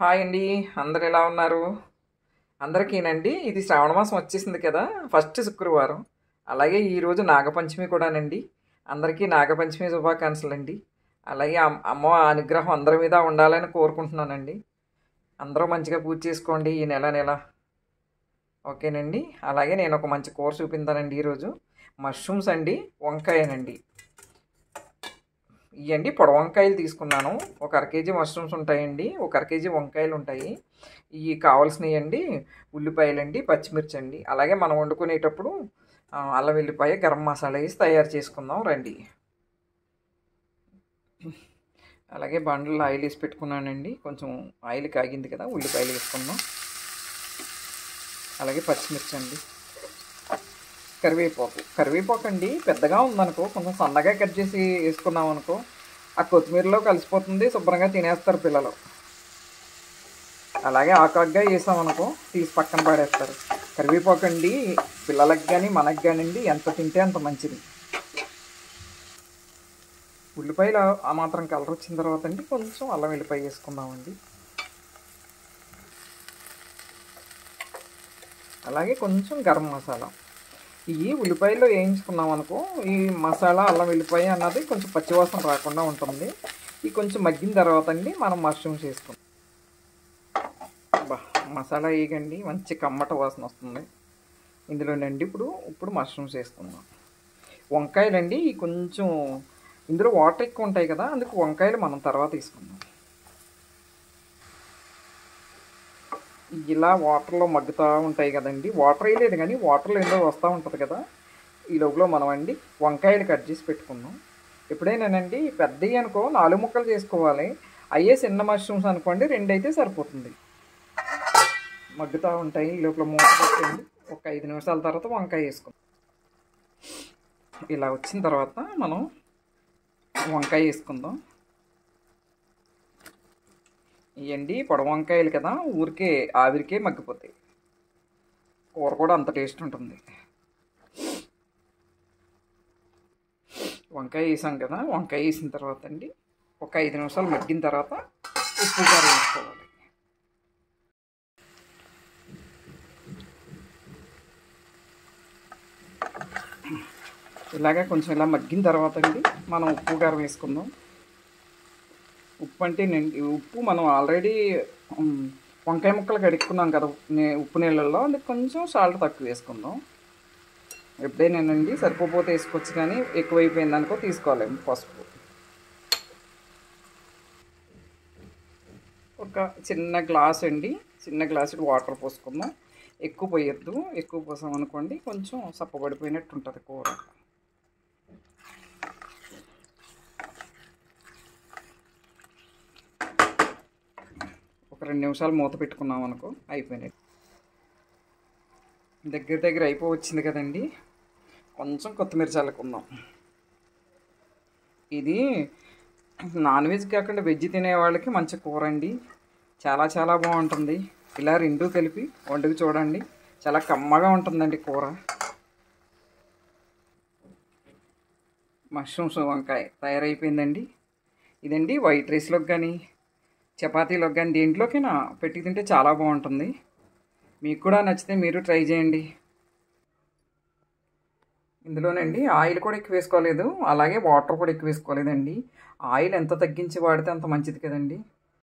Hi అండి. అందరు ఎలా ఉన్నారు? అందరికీనండి ఇది శ్రావణ మాసం వచ్చేసింది కదా, ఫస్ట్ శుక్రవారం. అలాగే ఈరోజు నాగపంచమి కూడానండి. అందరికీ నాగపంచమి శుభాకాంక్షలు అండి. అలాగే అమ్మ అనుగ్రహం అందరి మీద ఉండాలని కోరుకుంటున్నానండి. అందరూ మంచిగా పూజ చేసుకోండి ఈ నెల. ఓకేనండి. అలాగే నేను ఒక మంచి కూర చూపించానండి ఈరోజు. మష్రూమ్స్ అండి, వంకాయనండి. ఇవ్వండి పొడవు వంకాయలు తీసుకున్నాను. ఒక అర కేజీ మష్రూమ్స్ ఉంటాయండి, ఒక అర కేజీ వంకాయలు ఉంటాయి. ఇవి కావాల్సినవి అండి ఉల్లిపాయలండి, పచ్చిమిర్చి అండి. అలాగే మనం వండుకునేటప్పుడు అల్లం వెల్లిపాయ గరం మసాలా వేసి తయారు చేసుకుందాం రండి. అలాగే బండ్లో ఆయిల్ వేసి పెట్టుకున్నానండి. కొంచెం ఆయిల్ కాగింది కదా, ఉల్లిపాయలు వేసుకుందాం. అలాగే పచ్చిమిర్చి అండి, కరివేపాకు అండి పెద్దగా ఉందనుకో కొంచెం సన్నగా కట్ చేసి వేసుకున్నాం అనుకో ఆ కొత్తిమీరలో కలిసిపోతుంది, శుభ్రంగా తినేస్తారు పిల్లలు. అలాగే ఆకాగ్గా వేసామనుకో తీసి పక్కన పడేస్తారు. కరివేపాకు అండి పిల్లలకి కానీ మనకి కానివ్వండి ఎంత తింటే అంత మంచిది. ఉల్లిపాయలు ఆ మాత్రం కలర్ వచ్చిన తర్వాత అండి కొంచెం అల్లం వెల్లిపాయ వేసుకుందామండి. అలాగే కొంచెం గరం మసాలా. ఈ ఉల్లిపాయలో వేయించుకున్నాం అనుకో ఈ మసాలా అల్లం వెల్లిపాయ అన్నది కొంచెం పచ్చివాసన రాకుండా ఉంటుంది. ఈ కొంచెం మగ్గిన తర్వాత అండి మనం మష్రూమ్స్ వేసుకుందాం. మసాలా వేయకండి మంచి కమ్మట వాసన వస్తుంది ఇందులోనండి. ఇప్పుడు మష్రూమ్స్ వేసుకుందాం. వంకాయలండి కొంచెం ఇందులో వాటర్ ఎక్కువ ఉంటాయి కదా, అందుకు వంకాయలు మనం తర్వాత తీసుకుందాం. ఇలా వాటర్లో మగ్గుతూ ఉంటాయి కదండి, వాటర్ వేయలేదు కానీ వాటర్లో ఏదో వస్తూ ఉంటుంది కదా. ఈ లోపల మనం అండి వంకాయలు కట్ చేసి పెట్టుకుందాం. ఎప్పుడైనానండి పెద్దవి అనుకో 4 ముక్కలు చేసుకోవాలి, అయ్యే చిన్న మష్రూమ్స్ అనుకోండి 2 అయితే సరిపోతుంది. మగ్గుతూ ఉంటాయి. ఈ లోపల మూత పెట్టండి. ఒక 5 నిమిషాల తర్వాత వంకాయ వేసుకుందాం. ఇలా వచ్చిన తర్వాత మనం వంకాయ వేసుకుందాం. ఇవ్వండి పొడవు వంకాయలు కదా, ఊరికే ఆవిరికే మగ్గిపోతాయి. కూర కూడా అంత టేస్ట్ ఉంటుంది. వంకాయ వేసాం కదా, వంకాయ వేసిన తర్వాత అండి ఒక 5 నిమిషాలు మగ్గిన తర్వాత ఉప్పు కారం వేసుకోవాలి. ఇలాగే కొంచెం ఇలా మగ్గిన తర్వాత అండి మనం ఉప్పు కారం వేసుకుందాం. ఉప్పు అంటే ఉప్పు మనం ఆల్రెడీ వంకాయ ముక్కలు కడుక్కున్నాం కదా ఉప్పు నీళ్ళల్లో, అందుకు కొంచెం సాల్ట్ తక్కువ వేసుకుందాం. ఎప్పుడైనానండి సరిపోతే వేసుకోవచ్చు, కానీ ఎక్కువైపోయింది అనుకో తీసుకోవాలి. పసుపు ఒక చిన్న గ్లాస్ అండి, చిన్న గ్లాసు వాటర్ పోసుకుందాం. ఎక్కువ పోయొద్దు, ఎక్కువ పోసాం అనుకోండి కొంచెం సప్పబడిపోయినట్టు ఉంటుంది కూర. ఒక 2 నిమిషాలు మూత పెట్టుకున్నాం అనుకో అయిపోయినట్టు. దగ్గర అయిపోవచ్చింది కదండి, కొంచెం కొత్తిమీర చల్లుకుందాం. ఇది నాన్ వెజ్ కాకుండా వెజ్ తినే వాళ్ళకి మంచి కూర అండి, చాలా బాగుంటుంది. ఇలా రెండు కలిపి వండుకు చూడండి, చాలా కమ్మగా ఉంటుందండి కూర. మష్రూమ్స్ వంకాయ తయారైపోయిందండి. ఇదండి వైట్ రైస్లోకి కానీ చపాతీలోకి కానీ దేంట్లోకైనా పెట్టి తింటే చాలా బాగుంటుంది. మీకు కూడా నచ్చితే మీరు ట్రై చేయండి. ఇందులోనండి ఆయిల్ కూడా ఎక్కువ వేసుకోలేదు, అలాగే వాటర్ కూడా ఎక్కువ వేసుకోలేదండి. ఆయిల్ ఎంత తగ్గించి వాడితే అంత మంచిది కదండి.